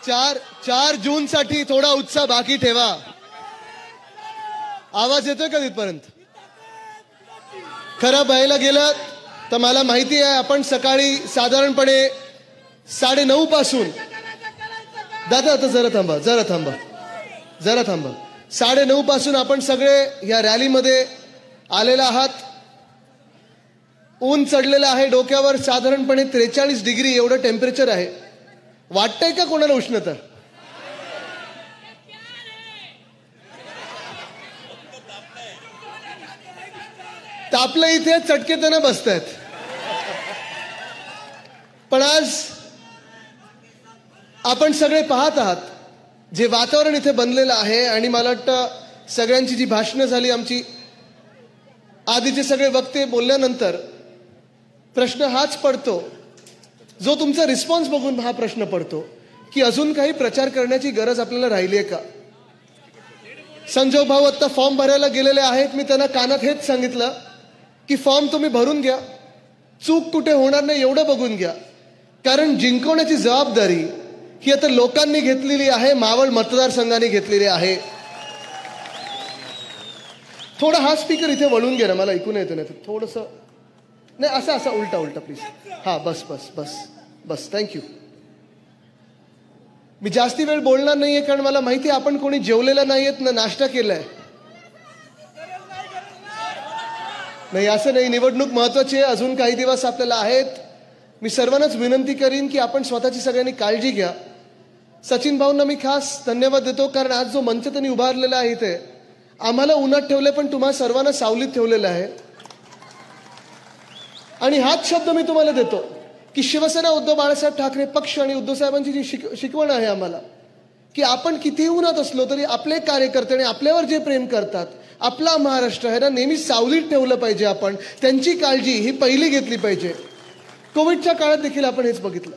चार जून साठी थोडा उत्साह बाकी ठेवा. आवाज येतोय का तिथपर्यंत? खरं पाहायला गेलं तर मला माहिती आहे आपण सकाळी साधारणपणे 9:30 पासून दादा आता जरा थांबा 9:30 पासून आपण सगळे या रॅलीमध्ये आलेला आहात. ऊन चढलेलं आहे डोक्यावर. साधारणपणे 43 डिग्री एवढं टेम्परेचर आहे. वाटतंय का कोणाला उष्णता? तापलं इथे चटकेतना बसतायत. पण आज आपण सगळे पाहत आहात जे वातावरण इथे बनलेलं आहे. आणि मला वाटतं सगळ्यांची जी भाषणं झाली आमची आधीचे सगळे वक्ते बोलल्यानंतर प्रश्न हाच पडतो, जो तुमचा रिस्पॉन्स बघून हा प्रश्न पडतो की अजून काही प्रचार करण्याची गरज आपल्याला राहिली आहे का? संजय भाऊ आता फॉर्म भरायला गेलेले आहेत. मी त्यांना कानात हेच सांगितलं की फॉर्म तुम्ही भरून घ्या, चूक कुठे होणार नाही एवढं बघून घ्या. कारण जिंकवण्याची जबाबदारी ही आता लोकांनी घेतलेली आहे, मावळ मतदारसंघाने घेतलेली आहे. थोडा हा स्पीकर इथे वळून घे ना, मला ऐकून येतं नाही थोडंसं. नाही असं उलटा प्लीज. हा बस थँक्यू. मी जास्ती वेळ बोलणार नाहीये कारण मला माहिती आहे आपण कोणी जेवलेलं नाहीयेत ना नाश्ता केलाय. नाही असं नाही, निवडणूक महत्वाची आहे, अजून काही दिवस आपल्याला आहेत. मी सर्वांनाच विनंती करीन की आपण स्वतःची सगळ्यांनी काळजी घ्या. सचिन भाऊंना मी खास धन्यवाद देतो कारण आज जो मंच त्यांनी उभारलेला आहे इथे आम्हाला उन्हात ठेवले पण तुम्हा सर्वांना सावलीत ठेवलेलं आहे. आणि हाच शब्द मी तुम्हाला देतो की शिवसेना उद्धव बाळासाहेब ठाकरे पक्ष आणि उद्धव साहेबांची जी शिकवण आहे आम्हाला की आपण कितीही उन्हात असलो तरी आपले कार्यकर्ते आणि आपल्यावर जे प्रेम करतात, आपला महाराष्ट्र आहे ना नेहमी सावलीत ठेवलं पाहिजे. आपण त्यांची काळजी ही पहिली घेतली पाहिजे. कोविडच्या काळात देखील आपण हेच बघितलं.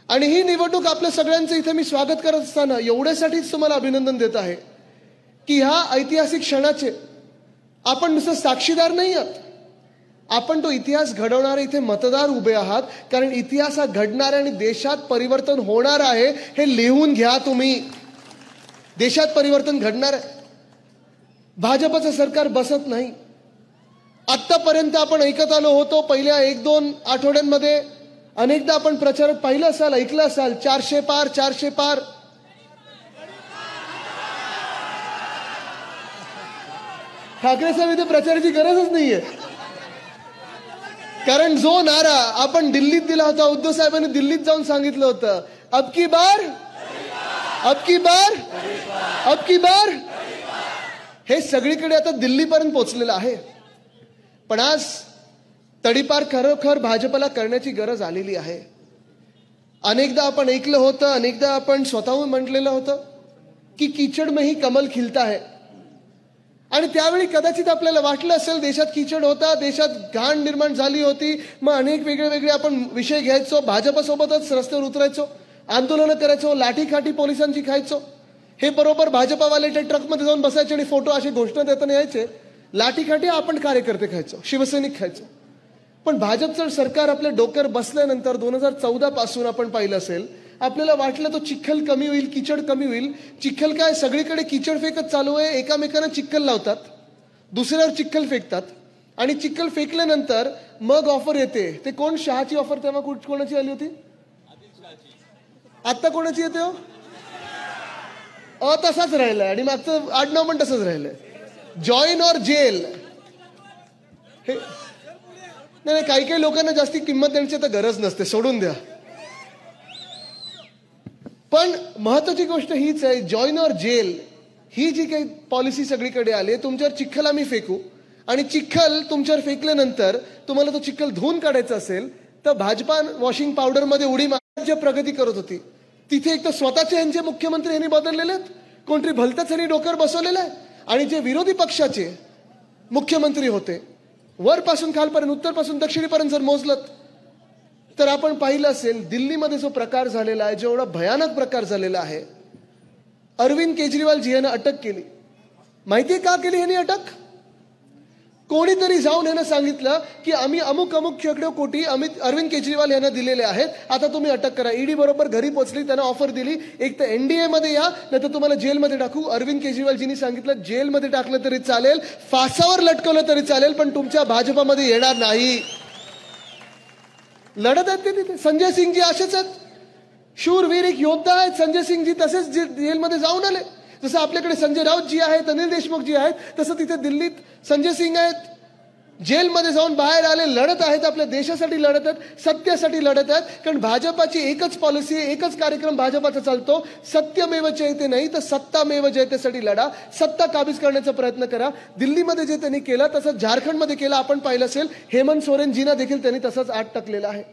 आणि ही निवडणूक आपल्या सगळ्यांचं इथे मी स्वागत करत असताना एवढ्यासाठीच तुम्हाला अभिनंदन देत आहे की ह्या ऐतिहासिक क्षणाचे आपण नुसतं साक्षीदार नाही आहात, आपण तो इतिहास घडवणारे इथे मतदार उभे आहात. कारण इतिहास हा घडणार आहे आणि देशात परिवर्तन होणार आहे हे लिहून घ्या तुम्ही. देशात परिवर्तन घडणार आहे. भाजपचं सरकार बसत नाही. आतापर्यंत आपण ऐकत आलो होतो पहिल्या 1-2 आठवड्यांमध्ये अनेकदा आपण प्रचारात पाहिलं असाल, ऐकलं असाल 400 पार. ठाकरे साहेब इथे प्रचाराची गरजच नाहीये. कारण जो नारा आपण दिल्लीत दिला होता, उद्धव साहेबांनी दिल्लीत जाऊन सांगितलं होतं अब की बार, हे सगळीकडे आता दिल्लीपर्यंत पोहोचलेलं आहे. पण आज तडीपार खरोखर भाजपला करण्याची गरज आलेली आहे. अनेकदा आपण ऐकलं होतं, अनेकदा आपण स्वतःहून म्हटलेलं होतं की कीचड में ही कमल खिलता है. आणि त्यावेळी कदाचित आपल्याला वाटलं असेल देशात कीचड होता, देशात घाण निर्माण झाली होती. मग अनेक वेगळे आपण विषय घ्यायचो, भाजपसोबतच रस्त्यावर उतरायचो, आंदोलनं करायचो, लाठीकाठी पोलिसांची खायचो. हे बरोबर भाजपावाले त्या ट्रकमध्ये जाऊन बसायचे आणि फोटो अशी घोषणा देताना यायचे. लाठीकाठी आपण कार्यकर्ते खायचो, शिवसैनिक खायचो. पण भाजपचं सरकार आपल्या डोक्यावर बसल्यानंतर 2014 पासून आपण पाहिलं असेल आपल्याला वाटलं तो चिखल कमी होईल, कीचड कमी होईल. चिखल काय सगळीकडे कीचड फेकत चालू आहे. एकामेकांना चिखल लावतात, दुसऱ्यावर चिखल फेकतात आणि चिखल फेकल्यानंतर मग ऑफर येते. ते कोण शहाची ऑफर तेव्हा कोणाची आली होती? आता कोणाची येते हो? तसाच राहिलाय आणि मागचं आडनाव पण तसंच राहिलंय, जॉईन और जेल. हे नाही, काही लोकांना जास्ती किंमत देण्याची तर गरज नसते, सोडून द्या. पण महत्वाची गोष्ट हीच आहे, जॉईन और जेल ही जी काही पॉलिसी सगळीकडे आली, तुमच्यावर चिखल आम्ही फेकू आणि चिखल तुमच्यावर फेकल्यानंतर तुम्हाला तो चिखल धुवून काढायचा असेल तर भाजपा वॉशिंग पावडर मध्ये उडी मारत जे प्रगती करत होती तिथे एक तर स्वतःचे यांचे मुख्यमंत्री यांनी बदललेले आहेत, कोणतरी भलतंच यांनी डोक्यावर बसवलेलं आहे. आणि जे विरोधी पक्षाचे मुख्यमंत्री होते वरपासून खालपर्यंत, उत्तरपासून दक्षिणेपर्यंत जर मोजलं तर आपण पाहिलं असेल दिल्लीमध्ये जो प्रकार झालेला आहे, जेवढा भयानक प्रकार झालेला आहे. अरविंद केजरीवाल जी यांना अटक केली. माहितीये का केली यांनी अटक? कोणीतरी जाऊन यांना सांगितलं की आम्ही अमुक अमुक शेकडो कोटी अरविंद केजरीवाल यांना दिलेले आहेत, आता तुम्ही अटक करा. ईडी बरोबर घरी पोहोचली, त्यांना ऑफर दिली, एक तर एनडीए मध्ये या, नाही तर तुम्हाला जेलमध्ये टाकू. अरविंद केजरीवालजींनी सांगितलं जेलमध्ये टाकलं तरी चालेल, फासावर लटकवलं तरी चालेल, पण तुमच्या भाजपामध्ये येणार नाही. लढत आहेत ते तिथे. संजय सिंगजी असेच आहेत, शूरवीर एक योद्धा आहेत संजय सिंगजी, तसेच जेलमध्ये जाऊन आले. जसं आपल्याकडे संजय राऊतजी आहेत, अनिल देशमुखजी आहेत, तसं तिथे दिल्लीत संजय सिंग आहेत, जेलमध्ये जाऊन बाहेर आले, लढत आहेत, आपल्या देशासाठी लढत आहेत, सत्यासाठी लढत आहेत. कारण भाजपाची एकच पॉलिसी, एकच कार्यक्रम भाजपाचा चालतो, सत्यमेव जयते नाही तर सत्तामेव जयतेसाठी लढा, सत्ता काबीज करण्याचा प्रयत्न करा. दिल्लीमध्ये जे त्यांनी केलं तसंच झारखंडमध्ये केलं, आपण पाहिलं असेल. हेमंत सोरेनजींना देखील त्यांनी तसंच आत टाकलेलं आहे.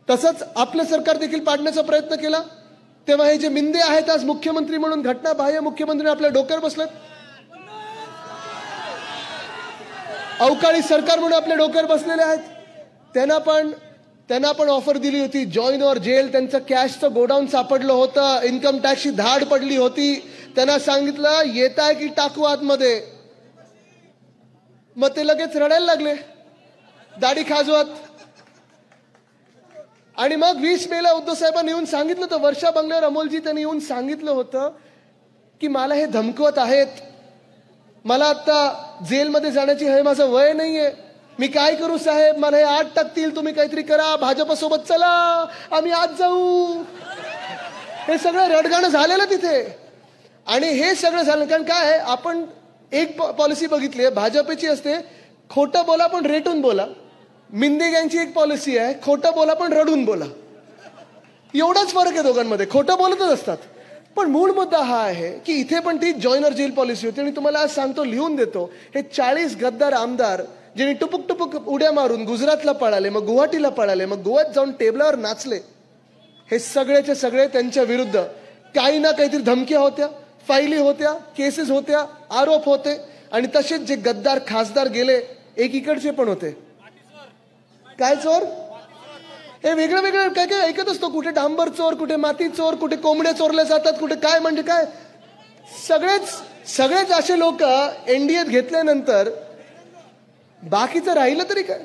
तसंच आपलं सरकार देखील पाडण्याचा प्रयत्न केला. तेव्हा हे जे मिंदे आहेत आज मुख्यमंत्री म्हणून, घटनाबाह्य मुख्यमंत्री आपल्या डोक्यावर बसलेत, अवकाळी सरकार म्हणून आपल्या डोक्यावर बसलेले आहेत. त्यांना पण ऑफर दिली होती जॉईन ऑर जेल. त्यांचं कॅशचं गोडाऊन सापडलं होतं, इन्कम टॅक्सची धाड पडली होती. त्यांना सांगितलं येताय की टाकू आतमध्ये. मग ते लगेच रडायला लागले, दाढी खाजवत. आणि मग 20 मेला उद्धव साहेबांनी येऊन सांगितलं होतं, वर्षा बंगल्यावर अमोलजी त्यांनी येऊन सांगितलं होतं की मला हे धमकवत आहेत, मला आता जेलमध्ये जाण्याची हे माझं वय नाहीये, मी काय करू साहेब, मला हे आत टाकतील, तुम्ही काहीतरी करा, भाजपसोबत चला, आम्ही आत जाऊ. हे सगळं रडगाणं झालेलं तिथे. आणि हे सगळं झालं कारण काय आहे, आपण एक पॉलिसी बघितली आहे भाजपची असते, खोटं बोला पण रेटून बोला. मिंदे गँगची एक पॉलिसी आहे, खोटं बोला पण रडून बोला. एवढाच फरक आहे दोघांमध्ये, खोटं बोलतच असतात. पण मूळ मुद्दा हा आहे की इथे पण ती जॉईनर जेल पॉलिसी होती. आणि तुम्हाला आज सांगतो, लिहून देतो, हे 40 गद्दार आमदार ज्यांनी टुपुक टुपुक उड्या मारून गुजरातला पळाले, मग गुवाहाटीला पळाले, मग गोव्यात जाऊन टेबलावर नाचले, हे सगळेचे सगळे त्यांच्या विरुद्ध काही ना काहीतरी धमक्या होत्या, फाईली होत्या, केसेस होत्या, आरोप होते. आणि तसेच जे गद्दार खासदार गेले, एक इकडचे पण होते. काय चोर, हे वेगळं वेगळं काय काय ऐकत असतो, कुठे डांबर चोर, कुठे माती चोर, कुठे कोंबड्या चोरल्या जातात, कुठे काय म्हणजे काय. सगळेच असे लोक एनडीएत घेतल्यानंतर बाकीचं राहिलं तरी काय.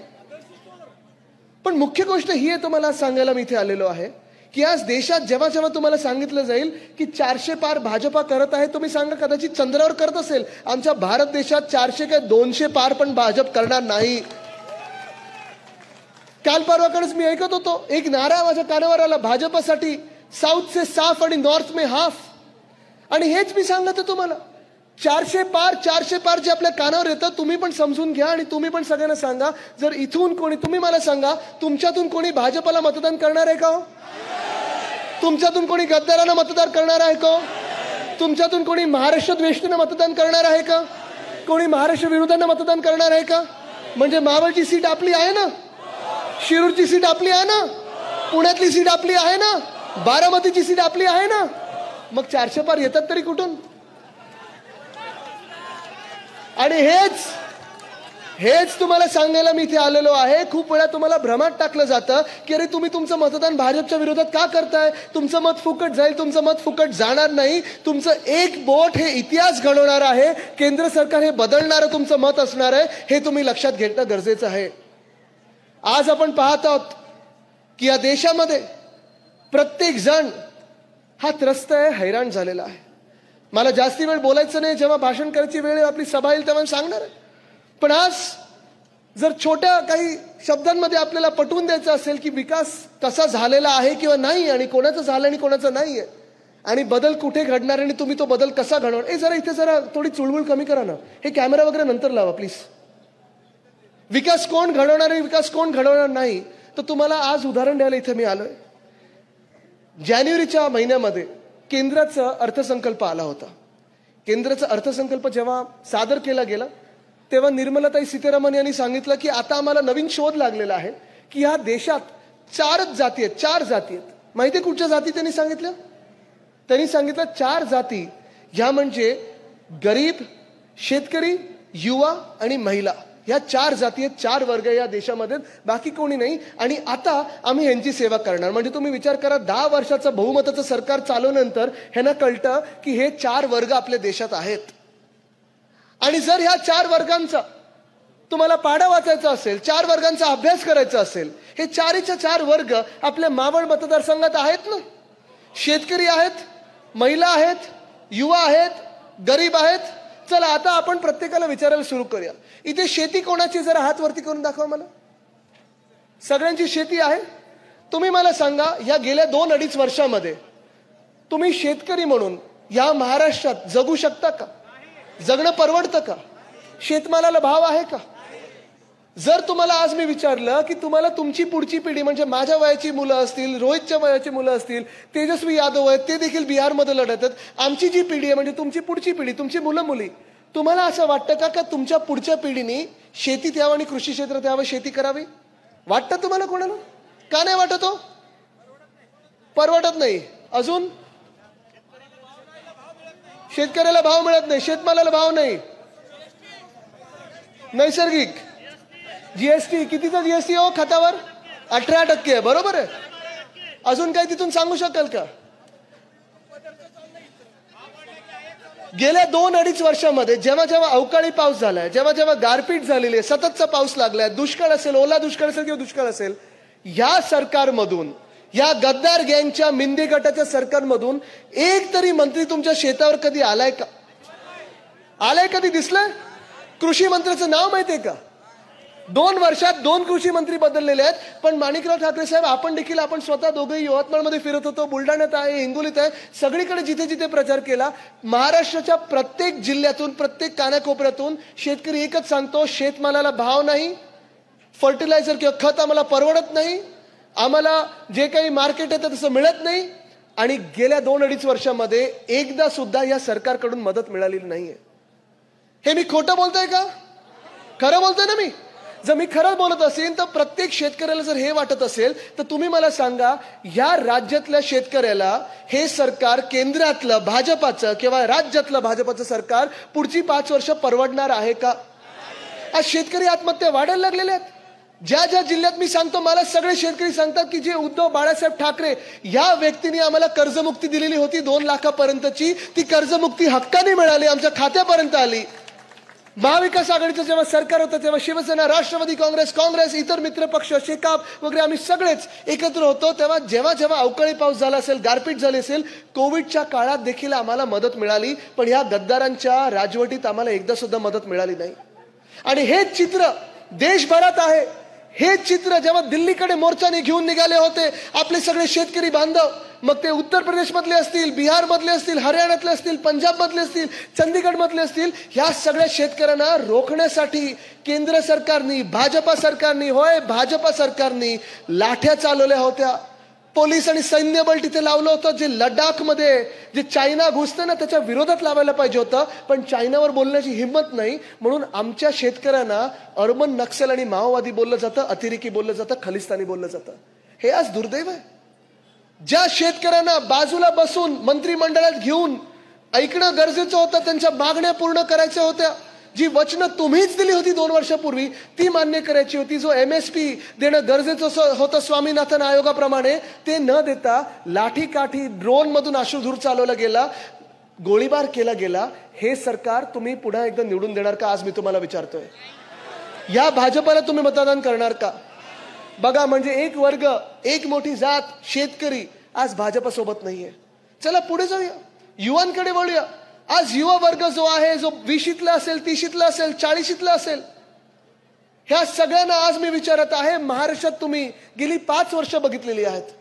पण मुख्य गोष्ट ही आहे, तुम्हाला सांगायला मी इथे आलेलो आहे की आज देशात जेव्हा जेव्हा तुम्हाला सांगितलं जाईल की 400 पार भाजपा करत आहे, तुम्ही सांगा कदाचित चंद्रावर करत असेल, आमच्या भारत देशात 400 काय 200 पार पण भाजप करणार नाही. काल परवाकडेच मी ऐकत होतो, एक नारा माझ्या कानावर आला, भाजपासाठी साऊथ से साफ आणि नॉर्थ में हाफ. आणि हेच मी सांगत तुम्हाला, 400 पार जे आपल्या कानावर येतं, तुम्ही पण समजून घ्या आणि तुम्ही पण सगळ्यांना सांगा. जर इथून कोणी, तुम्ही मला सांगा, तुमच्यातून कोणी भाजपाला मतदान करणार आहे का? तुमच्यातून कोणी गद्दारांना मतदान करणार आहे का? तुमच्यातून कोणी महाराष्ट्र द्वेषींना मतदान करणार आहे का? कोणी महाराष्ट्र विरोधांना मतदान करणार आहे का? म्हणजे मावळची सीट आपली आहे ना, शिरूरची सीट आपली आहे ना, पुण्यातली सीट आपली आहे ना, बारामतीची सीट आपली आहे ना. मग 400 पार येतात तरी कुठून? आणि हेच तुम्हाला सांगायला मी इथे आलेलो आहे. खूप वेळा तुम्हाला भ्रमात टाकलं जातं की अरे तुम्ही तुमचं मतदान भाजपच्या विरोधात का करताय, तुमचं मत फुकट जाईल. तुमचं मत फुकट जाणार नाही. तुमचं एक बोट हे इतिहास घडवणार आहे, केंद्र सरकार हे बदलणारं तुमचं मत असणार आहे, हे तुम्ही लक्षात घेणं गरजेचं आहे. आज आपण पाहत आहोत की या देशामध्ये प्रत्येक जण हा त्रस्त आहे, हैराण झालेला आहे. मला जास्ती वेळ बोलायचं नाही, जेव्हा भाषण करायची वेळ आपली सभा येईल तेव्हा सांगणार आहे. पण आज जर छोट्या काही शब्दांमध्ये आपल्याला पटवून द्यायचं असेल की विकास कसा झालेला आहे किंवा नाही, आणि कोणाचं झालं आणि कोणाचं नाहीये, आणि बदल कुठे घडणार आणि तुम्ही तो बदल कसा घडवणार, जरा इथे जरा थोडी चुळबुळ कमी करा ना. हे कॅमेरा वगैरे नंतर लावा प्लीज. विकास कोण घडवणार आहे, विकास कोण घडवणार नाही, तर तुम्हाला आज उदाहरण द्यायला इथे मी आलोय. जानेवारीच्या महिन्यामध्ये केंद्राचा अर्थसंकल्प आला होता. केंद्राचा अर्थसंकल्प जेव्हा सादर केला गेला तेव्हा निर्मलाताई सीतारामन यांनी सांगितलं की आता आम्हाला नवीन शोध लागलेला आहे की ह्या देशात 4 जाती आहेत. माहिती कुठच्या जाती त्यांनी सांगितलं? त्यांनी सांगितलं 4 जाती, ह्या म्हणजे गरीब, शेतकरी, युवा आणि महिला. ह्या 4 जाती आहेत, 4 वर्ग या देशामध्ये, बाकी कोणी नाही. आणि आता आम्ही ह्यांची सेवा करणार. म्हणजे तुम्ही विचार करा, 10 वर्षाचं बहुमताचं सरकार चालवल्यानंतर ह्यांना कळतं की हे 4 वर्ग आपल्या देशात आहेत. आणि जर ह्या 4 वर्गांचा तुम्हाला पाढा वाचायचा असेल, 4 वर्गांचा अभ्यास करायचा असेल, हे 4च्या 4 वर्ग आपल्या मावळ मतदारसंघात आहेत ना. शेतकरी आहेत, महिला आहेत, युवा आहेत, गरीब आहेत. चला आता आपण प्रत्येकाला विचारायला सुरू करूया, इथे शेती कोणाची? जरा हात वरती करून दाखवा मला. सगळ्यांची शेती आहे? तुम्ही मला सांगा, या गेल्या 2-2.5 वर्षामध्ये तुम्ही शेतकरी म्हणून या महाराष्ट्रात जगू शकता का? जगणं परवडतं का? शेतमालाला भाव आहे का? जर तुम्हाला आज मी विचारलं की तुम्हाला तुमची पुढची पिढी म्हणजे माझ्या वयाची मुलं असतील, रोहितच्या वयाची मुलं असतील, तेजस्वी यादव आहेत, ते देखील बिहारमध्ये लढत आहेत, आमची जी पिढी आहे म्हणजे तुमची पुढची पिढी, तुमची मुलं मुली, तुम्हाला असं वाटतं का तुमच्या पुढच्या पिढीने शेतीत यावं आणि कृषी क्षेत्रात यावं, शेती करावी? वाटतं तुम्हाला कोणाला? का नाही वाटत हो? परवडत नाही. अजून शेतकऱ्याला भाव मिळत नाही, शेतमालाला भाव नाही. नैसर्गिक जीएसटी, कितीचा जीएसटी हो खतावर? 18% आहे, बरोबर आहे. अजून काही तिथून सांगू शकाल का? गेल्या 2-2.5 वर्षामध्ये जेव्हा जेव्हा अवकाळी पाऊस झालाय, जेव्हा जेव्हा गारपीट झालेली आहे, सततचा पाऊस लागलाय, दुष्काळ असेल, ओला दुष्काळ असेल किंवा दुष्काळ असेल, या सरकारमधून, या गद्दार गँगच्या मिंदे गटाच्या सरकारमधून एक तरी मंत्री तुमच्या शेतावर कधी आलाय का? आलाय? कधी दिसलंय? कृषी मंत्र्याचं नाव माहितीये का? 2 वर्षात 2 कृषी मंत्री बदललेले आहेत. पण माणिकराव ठाकरे साहेब, आपण देखील, आपण स्वतः दोघेही यवतमाळमध्ये फिरत होतो, बुलढाण्यात आहे, हिंगोलीत आहे, सगळीकडे जिथे जिथे प्रचार केला. महाराष्ट्राच्या प्रत्येक जिल्ह्यातून, प्रत्येक कानाकोपऱ्यातून शेतकरी एकच सांगतो, शेतमालाला भाव नाही, फर्टिलायझर किंवा खत आम्हाला परवडत नाही, आम्हाला जे काही मार्केट आहे तसं मिळत नाही. आणि गेल्या 2-2.5 वर्षामध्ये एकदा सुद्धा या सरकारकडून मदत मिळालेली नाहीये. हे मी खोटं बोलतोय का? खरं बोलतोय ना मी? जर मी खरं बोलत असेल तर प्रत्येक शेतकऱ्याला जर हे वाटत असेल तर तुम्ही मला सांगा, या राज्यातल्या शेतकऱ्याला हे सरकार, केंद्रातलं भाजपाचं किंवा राज्यातलं भाजपाचं सरकार पुढची 5 वर्ष परवडणार आहे का? आज शेतकरी आत्महत्या वाढायला लागलेल्या आहेत. ज्या ज्या जिल्ह्यात मी सांगतो, मला सगळे शेतकरी सांगतात की जे उद्धव बाळासाहेब ठाकरे या व्यक्तीने आम्हाला कर्जमुक्ती दिलेली होती 2 लाखापर्यंतची, ती कर्जमुक्ती हक्काने मिळाली, आमच्या खात्यापर्यंत आली. महाविकास आघाडीचं जेव्हा सरकार होतं तेव्हा शिवसेना, राष्ट्रवादी काँग्रेस, इतर मित्र पक्ष, शेकाप वगैरे आम्ही सगळेच एकत्र होतो. तेव्हा जेव्हा जेव्हा अवकाळी पाऊस झाला असेल, गारपीट झाली असेल, कोविडच्या काळात देखील आम्हाला मदत मिळाली. पण या गद्दारांच्या राजवटीत आम्हाला एकदा सुद्धा मदत मिळाली नाही. आणि हेच चित्र देशभरात आहे. हेच चित्र जेव्हा दिल्लीकडे मोर्चाने घेऊन निघाले होते आपले सगळे शेतकरी बांधव, मग ते उत्तर प्रदेश मधले असतील, बिहार मधले असतील, हरियाणातले असतील, पंजाब मधले असतील, चंदीगड मधले असतील, ह्या सगळ्या शेतकऱ्यांना रोखण्यासाठी केंद्र सरकारनी, भाजपा सरकारनी, होय भाजपा सरकारनी लाठ्या चालवल्या होत्या. पोलीस आणि सैन्य बल तिथे लावलं होतं. जे लडाखमध्ये जे चायना घुसतं ना, त्याच्या विरोधात लावायला पाहिजे होतं, पण चायनावर बोलण्याची हिंमत नाही. म्हणून आमच्या शेतकऱ्यांना अर्बन नक्सल आणि माओवादी बोललं जातं, अतिरेकी बोललं जातं, खलिस्तानी बोललं जातं. हे आज दुर्दैव आहे. ज्या शेतकऱ्यांना बाजूला बसून मंत्रिमंडळात घेऊन ऐकणं गरजेचं होतं, त्यांच्या मागण्या पूर्ण करायच्या होत्या, जी वचनं तुम्हीच दिली होती 2 वर्षापूर्वी ती मान्य करायची होती, जो MSP देणं गरजेचं होतं स्वामीनाथन आयोगाप्रमाणे, ते न देता लाठीकाठी, ड्रोन मधून अश्रुधूर चालवला गेला, गोळीबार केला गेला. हे सरकार तुम्ही पुन्हा एकदा निवडून देणार का? आज मी तुम्हाला विचारतोय. या भाजपाला तुम्ही मतदान करणार का? बघा, म्हणजे एक वर्ग, एक मोठी जात, शेतकरी आज भाजपासोबत नाहीये. चला पुढे जाऊया, युवांकडे वळूया. आज युवा वर्ग जो आहे, जो 20ला असेल, 30ला असेल, 40ला असेल, ह्या सगळ्यांना आज मी विचारत आहे, महाराष्ट्रात तुम्ही गेली 5 वर्ष बघितलेली आहेत.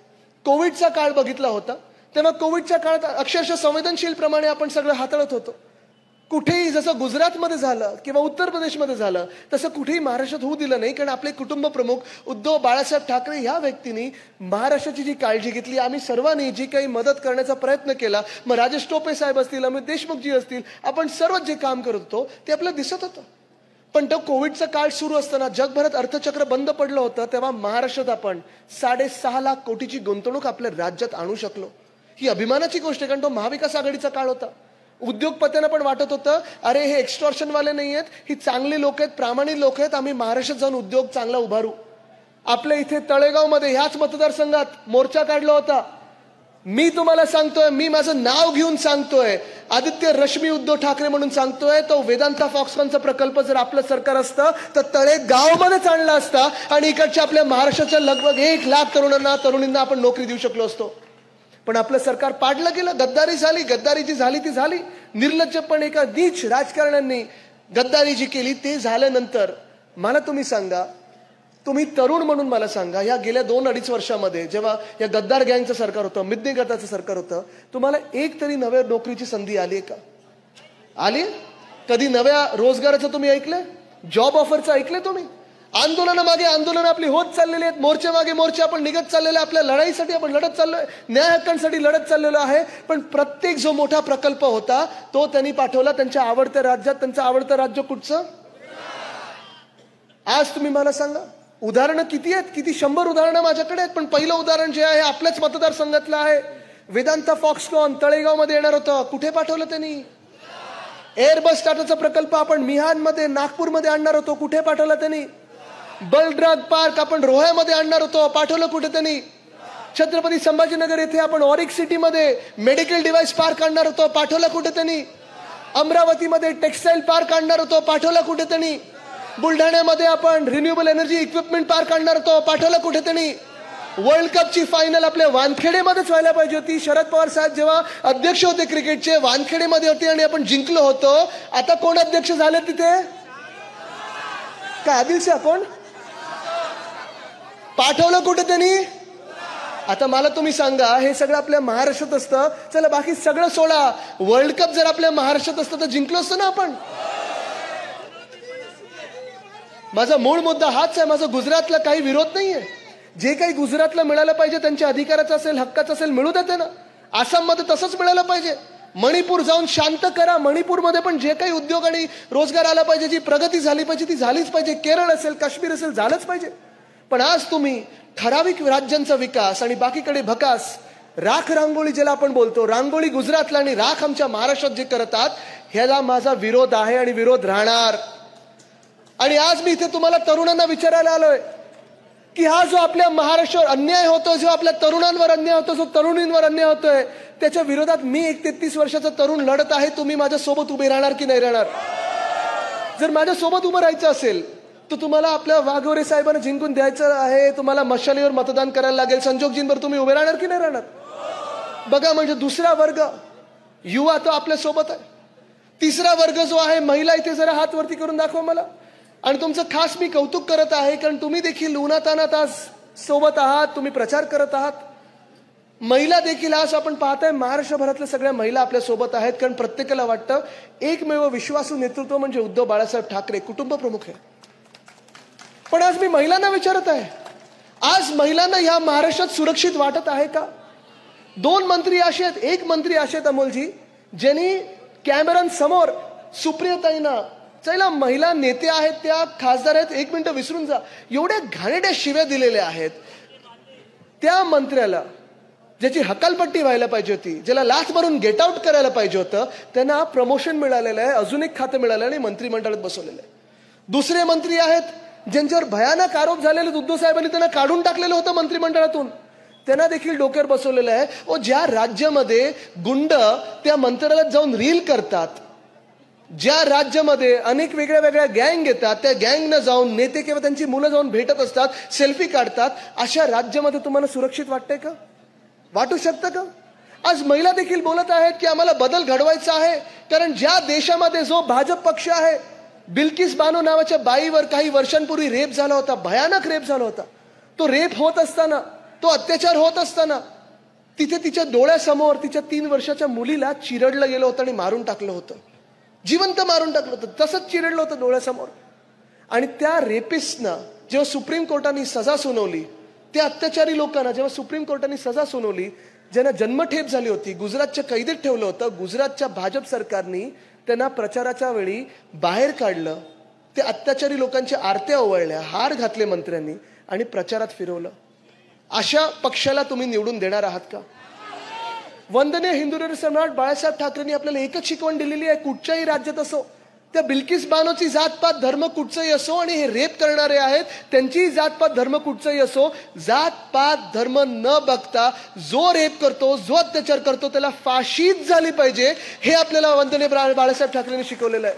कोविडचा काळ बघितला होता, तेव्हा कोविडच्या काळात अक्षरशः संवेदनशील प्रमाणे आपण सगळं हाताळत होतो. कुठेही जसं गुजरातमध्ये झालं किंवा उत्तर प्रदेशमध्ये झालं तसं कुठेही महाराष्ट्रात होऊ दिलं नाही. कारण आपले कुटुंब प्रमुख उद्धव बाळासाहेब ठाकरे या व्यक्तींनी महाराष्ट्राची जी काळजी घेतली, आम्ही सर्वांनी जी काही मदत करण्याचा प्रयत्न केला, मग राजेश टोपे साहेब असतील, अमित देशमुख जी असतील, आपण सर्वच जे काम करत होतो ते आपल्याला दिसत होतं. पण तो कोविडचा काळ सुरू असताना जगभरात अर्थचक्र बंद पडलं होतं, तेव्हा महाराष्ट्रात आपण 6.5 लाख कोटीची गुंतवणूक आपल्या राज्यात आणू शकलो. ही अभिमानाची गोष्ट आहे, कारण तो महाविकास आघाडीचा काळ होता. उद्योगपत्यांना पण वाटत होतं, अरे हे एक्स्टॉर्शन वाले नाही आहेत, ही चांगली लोक आहेत, प्रामाणिक लोक आहेत, आम्ही महाराष्ट्रात जाऊन उद्योग चांगला उभारू. आपल्या इथे तळेगाव मध्ये ह्याच मतदारसंघात मोर्चा काढला होता. मी तुम्हाला सांगतोय, मी माझं नाव घेऊन सांगतोय, आदित्य रश्मी उद्धव ठाकरे म्हणून सांगतोय, तो वेदांता फॉक्सकॉनचा प्रकल्प जर आपलं सरकार असतं तर तळेगावमध्येच आणला असता आणि इकडच्या आपल्या महाराष्ट्राच्या लगभग 1 लाख तरुणींना आपण नोकरी देऊ शकलो असतो. पण आपलं सरकार पाडलं गेलं. गद्दारी झाली. गद्दारी जी झाली ती झाली. निर्लज्जपणे एका नीच राजकारण्यांनी गद्दारी जी केली ते झाल्यानंतर मला तुम्ही सांगा, तुम्ही तरुण म्हणून मला सांगा, या गेल्या 2-2.5 वर्षामध्ये जेव्हा या गद्दार गँगचं सरकार होतं, मिद्दी गटाचं सरकार होतं, तुम्हाला एक तरी नव्या नोकरीची संधी आली का? आली? कधी नव्या रोजगाराचं तुम्ही ऐकलंय? जॉब ऑफरचं ऐकलंय तुम्ही? आंदोलनामागे आंदोलन आपली होत चाललेली आहेत. मोर्चे मागे मोर्चे आपण निघत चाललेले, आपल्या लढाईसाठी आपण लढत चाललोय, न्याय हक्कांसाठी लढत चाललेलो आहे. पण प्रत्येक जो मोठा प्रकल्प होता तो त्यांनी पाठवला त्यांच्या आवडत्या राज्यात. त्यांचं आवडतं राज्य कुठचं? आज तुम्ही मला सांगा, उदाहरणं किती आहेत? किती 100 उदाहरणं माझ्याकडे आहेत. पण पहिलं उदाहरण जे आहे आपल्याच मतदारसंघातलं आहे. वेदांता फॉक्सकॉन तळेगावमध्ये येणार होतं, कुठे पाठवलं त्यांनी? एअरबस टाटाचा प्रकल्प आपण मिहानमध्ये नागपूरमध्ये आणणार होतो, कुठे पाठवला त्यांनी? बलड्राग पार्क आपण रोह्यामध्ये आणणार होतो, पाठवलं कुठे त्यांनी? छत्रपती संभाजीनगर येथे आपण ऑरिक सिटीमध्ये मेडिकल डिव्हाइस पार्क आणणार होतो, पाठवलं कुठे त्यांनी? अमरावतीमध्ये टेक्सटाईल पार्क आणणार होतो, पाठवलं कुठे त्यांनी? बुलढाण्यामध्ये आपण रिन्युएबल एनर्जी इक्विपमेंट पार्क आणणार होतो, पाठवलं कुठे त्यांनी? वर्ल्ड कपची फायनल आपल्या वानखेडेमध्येच व्हायला पाहिजे होती. शरद पवार साहेब जेव्हा अध्यक्ष होते क्रिकेटचे, वानखेडेमध्ये होते आणि आपण जिंकलो होतो. आता कोण अध्यक्ष झाले तिथे? काय आदिलशाह? कोण पाठवलं कुठे त्यांनी? आता मला तुम्ही सांगा, हे सगळं आपल्या महाराष्ट्रात असतं, चला बाकी सगळं सोडा, वर्ल्ड कप जर आपल्या महाराष्ट्रात असतं तर जिंकलो असतं ना आपण. माझा मूळ मुद्दा हाच आहे. माझा गुजरातला काही विरोध नाहीये. जे काही गुजरातला मिळालं पाहिजे, त्यांच्या अधिकाराचं असेल, हक्काचं असेल, मिळू देते ना. आसाममध्ये तसंच मिळालं पाहिजे. मणिपूर जाऊन शांत करा. मणिपूरमध्ये पण जे काही उद्योग आणि रोजगार आला पाहिजे, जी प्रगती झाली पाहिजे ती झालीच पाहिजे. केरळ असेल, काश्मीर असेल, झालंच पाहिजे. पण आज तुम्ही ठराविक राज्यांचा विकास आणि बाकीकडे भकास राख रांगोळी ज्याला आपण बोलतो, रांगोळी गुजरातला आणि राख आमच्या महाराष्ट्रात जे करतात, ह्याला माझा विरोध आहे आणि विरोध राहणार. आणि आज मी इथे तुम्हाला तरुणांना विचारायला आलोय की हा जो आपल्या महाराष्ट्रावर अन्याय होतो, जो आपल्या तरुणांवर अन्याय होतो, जो तरुणींवर अन्याय होतोय, त्याच्या विरोधात मी एक 33 वर्षाचा तरुण लढत आहे. तुम्ही माझ्या सोबत उभे राहणार की नाही राहणार? जर माझ्या सोबत उभं राहायचं असेल तर तुम्हाला आपल्या वाघोरे साहेबांना जिंकून द्यायचं आहे. तुम्हाला मशालीवर मतदान करायला लागेल. संजोगजींवर तुम्ही उभे राहणार की नाही राहणार? बघा, म्हणजे दुसरा वर्ग युवा तो आपल्या सोबत आहे. तिसरा वर्ग जो आहे महिला, इथे जरा हात वरती करून दाखवा मला. आणि तुमचं खास मी कौतुक करत आहे, कारण तुम्ही देखील उन्हातानात आज सोबत आहात, तुम्ही प्रचार करत आहात. महिला देखील आज आपण पाहताय महाराष्ट्रभरातल्या सगळ्या महिला आपल्या सोबत आहेत, कारण प्रत्येकाला वाटतं एकमेव विश्वासू नेतृत्व म्हणजे उद्धव बाळासाहेब ठाकरे कुटुंब प्रमुख आहे. पण आज मी महिलांना विचारत आहे, आज महिलांना ह्या महाराष्ट्रात सुरक्षित वाटत आहे का? 2 मंत्री असे आहेत, एक मंत्री असे आहेत अमोलजी, ज्यांनी कॅमेऱ्यांसमोर सुप्रियाताईंना, चला महिला नेते आहेत, त्या खासदार आहेत, 1 मिनिट विसरून जा, एवढ्या घाणेरड्या शिव्या दिलेल्या आहेत. त्या मंत्र्याला ज्याची हकालपट्टी व्हायला पाहिजे होती, ज्याला लाच मारून गेट आउट करायला पाहिजे होतं, त्यांना प्रमोशन मिळालेलं आहे, अजून एक खातं मिळालं आणि मंत्रिमंडळात बसवलेलं आहे. दुसरे मंत्री आहेत ज्यांच्यावर भयानक आरोप झालेले, उद्धव साहेबांनी त्यांना काढून टाकलेलं होतं मंत्रिमंडळातून, त्यांना देखील डोक्यावर बसवलेलं आहे. व ज्या राज्यामध्ये गुंड त्या मंत्र्याला जाऊन रील करतात, ज्या राज्यामध्ये अनेक वेगळ्या वेगळ्या गँग येतात, त्या गँगनं जाऊन नेते किंवा त्यांची मुलं जाऊन भेटत असतात, सेल्फी काढतात, अशा राज्यामध्ये तुम्हाला सुरक्षित वाटतंय का? वाटू शकतं का? आज महिला देखील बोलत आहेत की आम्हाला बदल घडवायचा आहे, कारण ज्या देशामध्ये जो भाजप पक्ष आहे, बिल्किस बानो नावाच्या बाईवर काही वर्षांपूर्वी रेप झाला होता, भयानक रेप झाला होता. तो रेप होत असताना, तो अत्याचार होत असताना तिथे तिच्या डोळ्यासमोर तिच्या 3 वर्षाच्या मुलीला चिरडलं गेलं होतं आणि मारून टाकलं होतं, जिवंत मारून टाकलं होतं, तसंच चिरडलं होतं डोळ्यासमोर. आणि त्या रेपिस्टना जेव्हा सुप्रीम कोर्टाने सजा सुनावली, त्या अत्याचारी लोकांना जेव्हा सुप्रीम कोर्टाने सजा सुनावली, ज्यांना जन्मठेप झाली होती, गुजरातच्या कैदेत ठेवलं होतं, गुजरातच्या भाजप सरकारने त्यांना प्रचाराच्या वेळी बाहेर काढलं. ते अत्याचारी लोकांच्या आरत्या ओवाळल्या, हार घातले मंत्र्यांनी आणि प्रचारात फिरवलं. अशा पक्षाला तुम्ही निवडून देणार आहात का? वंदनीय हिंदुराष्ट्र सम्राट बाळासाहेब ठाकरेंनी आपल्याला एकच शिकवण दिलेली आहे, कुठच्याही राज्यात असो त्या बिल्किस बानोची जातपात धर्म कुठचंही असो आणि हे रेप करणारे आहेत त्यांचीही जातपात धर्म कुठचंही असो, जातपात धर्म न बघता जो रेप करतो, जो अत्याचार करतो त्याला फाशीच झाली पाहिजे, हे आपल्याला वंदनीय बाळासाहेब ठाकरेंनी शिकवलेलं आहे.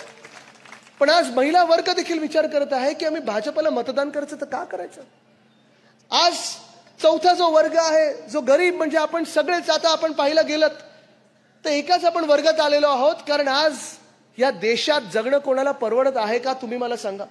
पण आज महिला वर्ग देखील विचार करत आहे की आम्ही भाजपला मतदान करायचं तर का करायचं. आज चौथा जो वर्ग आहे, जो गरीब, म्हणजे आपण सगळेच आता आपण पाहिलं गेलं तर एकाच आपण वर्गात आलेलो आहोत. कारण आज या देशात जगणं कोणाला परवडत आहे का तुम्ही मला सांगा.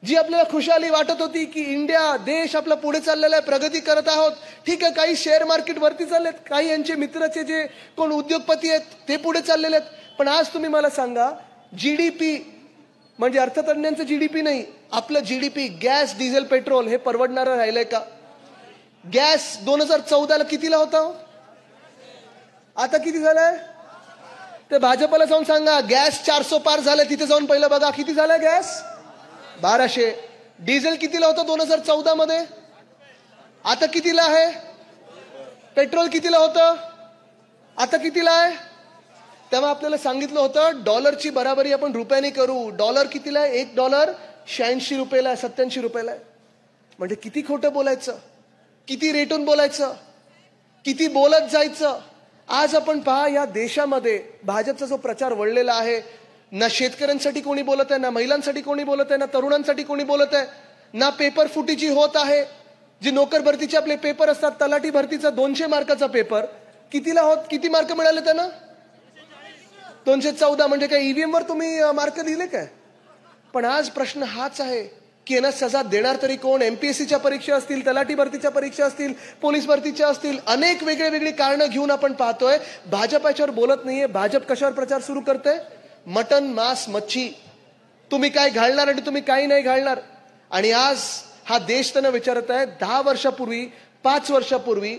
जी आपल्याला खुशाली वाटत होती की इंडिया देश आपला पुढे चाललेला आहे, प्रगती करत आहोत, ठीक आहे, काही शेअर मार्केट वरती चाललेत, काही यांचे मित्राचे जे कोण उद्योगपती आहेत ते पुढे चाललेले आहेत. पण आज तुम्ही मला सांगा, जीडीपी म्हणजे अर्थतज्ञांचं जीडीपी नाही, आपलं जीडीपी, गॅस, डिझेल, पेट्रोल हे परवडणारं राहिलंय का. गॅस 2014ला कितीला होता, आता किती झालाय. ते भाजपला जाऊन सांगा गॅस 400 पार झालं, तिथे जाऊन पहिलं बघा किती झालं गॅस, 1200. डिझेल कितीला होतं 2014 मध्ये, आता कितीला आहे. पेट्रोल कितीला होतं, आता कितीला आहे. तेव्हा आपल्याला सांगितलं होतं डॉलरची बराबरी आपण रुपयाने करू. डॉलर कितीला आहे, $1 86 रुपयाला आहे, 87 रुपयाला आहे. म्हणजे किती खोटं बोलायचं, किती रेटून बोलायचं, किती बोलत जायचं. आज आपण पहा या देशामध्ये भाजपचा जो प्रचार वळलेला आहे, ना शेतकऱ्यांसाठी कोणी बोलत आहे, ना महिलांसाठी कोणी बोलत आहे, ना तरुणांसाठी कोणी बोलत आहे, ना पेपर फुटीची होत आहे. जी नोकर भरतीचे आपले पेपर असतात, तलाठी भरतीचा 200 मार्काचा पेपर कितीला होत, किती मार्क मिळाले त्यांना, 214. म्हणजे काय ईव्हीएम वर तुम्ही मार्क दिले काय. पण आज प्रश्न हाच आहे की यांना सजा देणार तरी कोण. एमपीएससीच्या परीक्षा असतील, तलाठी भरतीच्या परीक्षा असतील, पोलीस भरतीच्या असतील, अनेक वेगळी कारणं घेऊन आपण पाहतोय भाजप याच्यावर बोलत नाहीये. भाजप कशावर प्रचार सुरू करते, मटन, मांस, मच्छी, तुम्ही काय घालणार आणि तुम्ही काही नाही घालणार. आणि आज हा देश त्यांना विचारत आहे 10 वर्षापूर्वी, 5 वर्षापूर्वी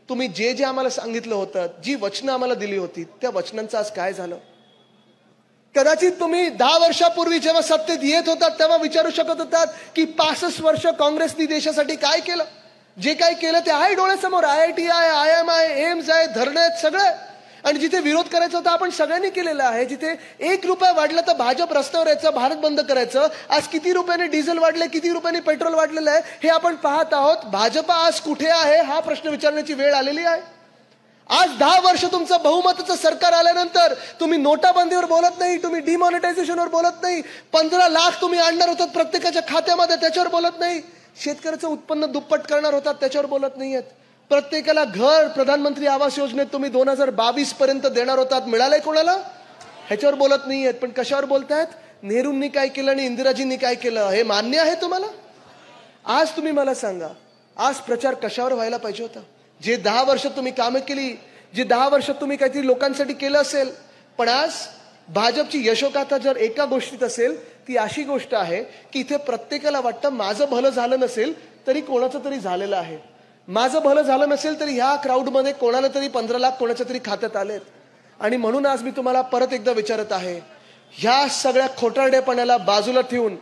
तुम्ही जे जे आम्हाला सांगितलं होतं, जी वचनं आम्हाला दिली होती, त्या वचनांचं आज काय झालं. कदाचित तुम्ही 10 वर्षापूर्वी जेव्हा सत्तेत येत होतात तेव्हा विचारू शकत होतात की 65 वर्ष काँग्रेसनी देशासाठी काय केलं. जे काय केलं ते आहे डोळ्यासमोर. IIT आहे, IMI, एम्स आहे, धरणे आहेत, सगळं. आणि जिथे विरोध करायचा होता आपण सगळ्यांनी केलेला आहे. जिथे 1 रुपया वाढला तर भाजप रस्त्यावर यायचं, भारत बंद करायचं. आज किती रुपयाने डिझेल वाढले, किती रुपयाने पेट्रोल वाढलेलं आहे हे आपण पाहत आहोत. भाजप आज कुठे आहे हा प्रश्न विचारण्याची वेळ आलेली आहे. आज 10 वर्ष तुमचं बहुमताचं सरकार आल्यानंतर तुम्ही नोटाबंदीवर बोलत नाही, तुम्ही डिमॉनिटायझेशनवर बोलत नाही, 15 लाख तुम्ही आणणार होतात प्रत्येकाच्या खात्यामध्ये त्याच्यावर बोलत नाही, शेतकऱ्याचं उत्पन्न दुप्पट करणार होतात त्याच्यावर बोलत नाहीयेत, प्रत्येकाला घर, प्रधानमंत्री आवास योजनेत तुम्ही 2022 पर्यंत देणार होतात, मिळालंय कोणाला ह्याच्यावर बोलत नाहीयेत. पण कशावर बोलतायत, नेहरूंनी काय केलं आणि इंदिराजींनी काय केलं हे मान्य आहे तुम्हाला. आज तुम्ही मला सांगा, आज प्रचार कशावर व्हायला पाहिजे होता. जे 10 वर्षात तुम्ही कामं केली, जे 10 वर्षात तुम्ही काहीतरी लोकांसाठी केलं असेल. पण आज भाजपची यशोगाथा जर एका गोष्टीत असेल ती अशी गोष्ट आहे की इथे प्रत्येकाला वाटतं माझं भलं झालं नसेल तरी कोणाचं तरी झालेलं आहे, माझं भलं झालं नसेल तरी ह्या क्राऊडमध्ये कोणाला तरी 15 लाख कोणाच्या तरी खात्यात आलेत. आणि म्हणून आज मी तुम्हाला परत एकदा विचारत आहे, ह्या सगळ्या खोटारडेपणाला बाजूला ठेवून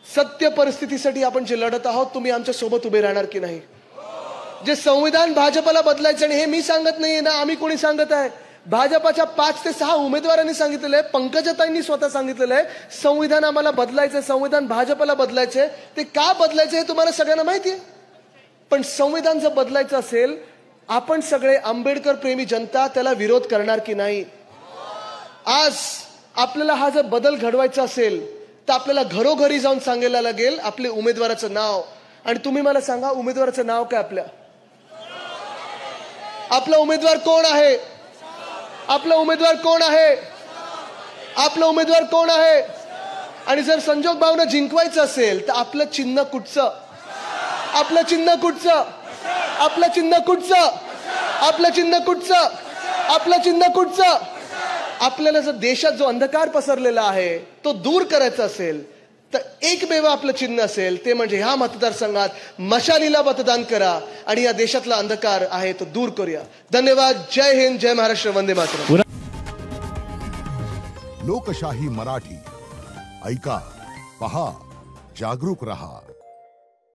सत्य परिस्थितीसाठी आपण जे लढत आहोत तुम्ही आमच्या सोबत उभे राहणार की नाही. जे संविधान भाजपला बदलायचं, आणि हे मी सांगत नाहीये ना, आम्ही कोणी सांगत आहे, भाजपच्या 5 ते 6 उमेदवारांनी सांगितलेलं आहे, पंकजाताईंनी स्वतः सांगितलेलं आहे संविधान आम्हाला बदलायचंय, संविधान भाजपला बदलायचंय. ते का बदलायचं हे तुम्हाला सगळ्यांना माहिती आहे. पण संविधान जर बदलायचं असेल, आपण सगळे आंबेडकर प्रेमी जनता त्याला विरोध करणार की नाही. आज आपल्याला हा जर बदल घडवायचा असेल तर आपल्याला घरोघरी जाऊन सांगायला लागेल आपले उमेदवाराचं नाव. आणि तुम्ही मला सांगा उमेदवाराचं नाव काय, आपला उमेदवार कोण आहे, आपला उमेदवार कोण आहे, आपला उमेदवार कोण आहे. आणि जर संजोग भावना जिंकवायचं असेल तर आपलं चिन्ह कुठचं, आपलं चिन्ह कुठचं, आपलं चिन्ह कुठचं, आपलं चिन्ह कुठचं, आपलं चिन्ह कुठचं. आपल्याला जर देशात जो अंधकार पसरलेला आहे तो दूर करायचा असेल तर एकमेव आपलं चिन्ह असेल ते म्हणजे ह्या मतदारसंघात मशालीला मतदान करा आणि या देशातला अंधकार आहे तो दूर करूया. धन्यवाद. जय हिंद, जय महाराष्ट्र, वंदे मातरम. लोकशाही मराठी ऐका, पहा, जागरूक रहा.